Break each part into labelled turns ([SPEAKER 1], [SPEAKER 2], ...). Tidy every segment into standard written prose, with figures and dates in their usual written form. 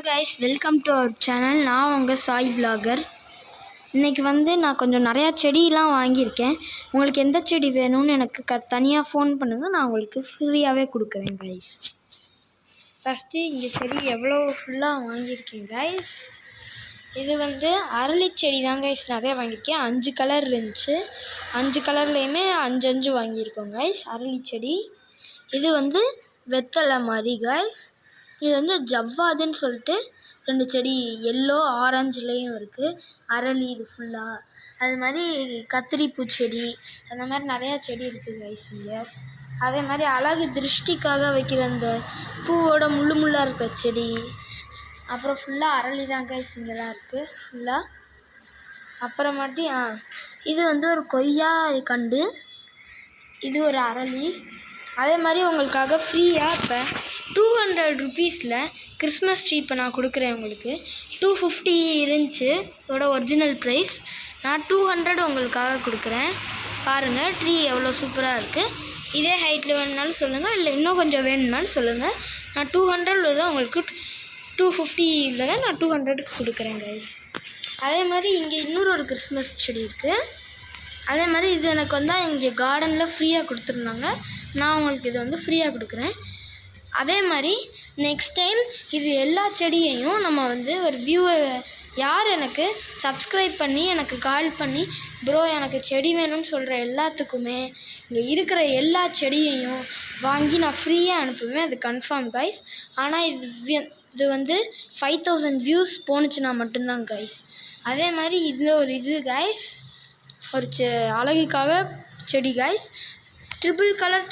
[SPEAKER 1] guys, welcome to our channel. நான் உங்கள் Sai vlogger. இன்றைக்கி நான் கொஞ்சம் நிறையா செடியெலாம் வாங்கியிருக்கேன். உங்களுக்கு எந்த செடி வேணும்னு எனக்கு தனியாக ஃபோன் பண்ணுங்கள், நான் உங்களுக்கு ஃப்ரீயாகவே கொடுக்குறேன் guys. ஃபஸ்ட்டு இங்கே செடி எவ்வளோ ஃபுல்லாக வாங்கியிருக்கேன் guys. இது அரளி செடி தான் guys, நிறையா வாங்கியிருக்கேன். 5 கலர் இருந்துச்சு, 5 கலர்லேயுமே 5 வாங்கியிருக்கோம் guys. அரளி செடி இது வெத்தலை மாதிரி guys. இது ஜவ்வாதுன்னு சொல்லிட்டு 2 செடி எல்லோ ஆரஞ்சுலேயும் இருக்குது. அரளி இது ஃபுல்லாக அது மாதிரி கத்திரி பூச்செடி அந்த மாதிரி நிறையா செடி இருக்குது கைஸ் இங்கே. அதே மாதிரி அழகு திருஷ்டிக்காக வைக்கிற அந்த பூவோட முள்ளாக இருக்கிற செடி, அப்புறம் ஃபுல்லாக அரளி தான் கைஸ் இங்கெல்லாம் இருக்குது ஃபுல்லாக. அப்புறமாட்டி இது ஒரு கொய்யா கண்டு, இது ஒரு அரளி. அதே மாதிரி உங்களுக்காக ஃப்ரீயாக இப்போ 200 ருபீஸில் கிறிஸ்மஸ் ட்ரீ இப்போ நான் கொடுக்குறேன் உங்களுக்கு. 250 இருந்துச்சு இதோட ஒரிஜினல் ப்ரைஸ், நான் 200 உங்களுக்காக கொடுக்குறேன். பாருங்கள் ட்ரீ எவ்வளோ சூப்பராக இருக்குது. இதே ஹைட்டில் வேணுனாலும் சொல்லுங்கள், இல்லை இன்னும் கொஞ்சம் வேணும்னாலும் சொல்லுங்கள். நான் 200 தான் உங்களுக்கு 250 தான் நான் 200க்கு கொடுக்குறேன் கைஸ். அதே மாதிரி இங்கே இன்னொரு கிறிஸ்மஸ் செடி இருக்குது. அதே மாதிரி இது எனக்கு இங்கே கார்டனில் ஃப்ரீயாக கொடுத்துருந்தாங்க, நான் உங்களுக்கு இது ஃப்ரீயாக கொடுக்குறேன். அதே மாதிரி நெக்ஸ்ட் டைம் இது எல்லா செடியையும் நம்ம ஒரு யார் எனக்கு சப்ஸ்கிரைப் பண்ணி எனக்கு கால் பண்ணி ப்ரோ எனக்கு செடி வேணும்னு சொல்கிற எல்லாத்துக்குமே இங்கே இருக்கிற எல்லா செடியையும் வாங்கி நான் ஃப்ரீயாக அனுப்புவேன், அது கன்ஃபார்ம் கைஸ். ஆனால் இது 5000 வியூஸ் போணுச்சுன்னா மட்டும்தான் கைஸ். அதே மாதிரி இதில் இது கைஸ் ஒரு அழகுக்காக செடி கைஸ். ட்ரிபிள் கலர்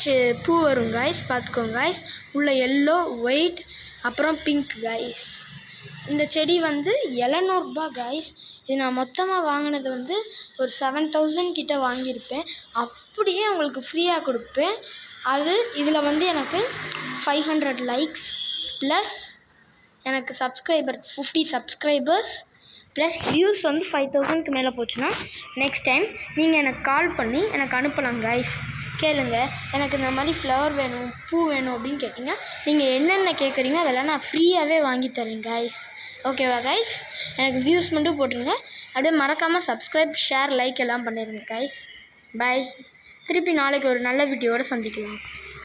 [SPEAKER 1] பூ வரும் கைஸ், பார்த்துக்கோங்க கைஸ். உள்ள எல்லோ ஒயிட் அப்புறம் பிங்க் கைஸ். இந்த செடி 700 ரூபா கைஸ். இது நான் மொத்தமாக வாங்கினது ஒரு 7000 கிட்ட வாங்கியிருப்பேன். அப்படியே உங்களுக்கு ஃப்ரீயாக கொடுப்பேன். அது இதில் எனக்கு 500 லைக்ஸ் ப்ளஸ் எனக்கு சப்ஸ்கிரைபர் 50 சப்ஸ்கிரைபர்ஸ் ப்ளஸ் வியூஸ் 5000க்கு மேலே போச்சுன்னா நெக்ஸ்ட் டைம் நீங்கள் எனக்கு கால் பண்ணி எனக்கு அனுப்பலாம் கைஸ். கேளுங்க, எனக்கு இந்த மாதிரி ஃப்ளவர் வேணும், பூ வேணும் அப்படின்னு கேட்டிங்க. நீங்கள் என்னென்ன கேட்குறீங்க அதெல்லாம் நான் ஃப்ரீயாகவே வாங்கி தரேன் கைஸ். ஓகேவா கைஸ்? எனக்கு வியூஸ் மட்டும் போட்டுருங்க. அப்படியே மறக்காமல் சப்ஸ்கிரைப் ஷேர் லைக் எல்லாம் பண்ணிடுங்க கைஸ். பாய். திருப்பி நாளைக்கு ஒரு நல்ல வீடியோவோடு சந்திக்கலாம்.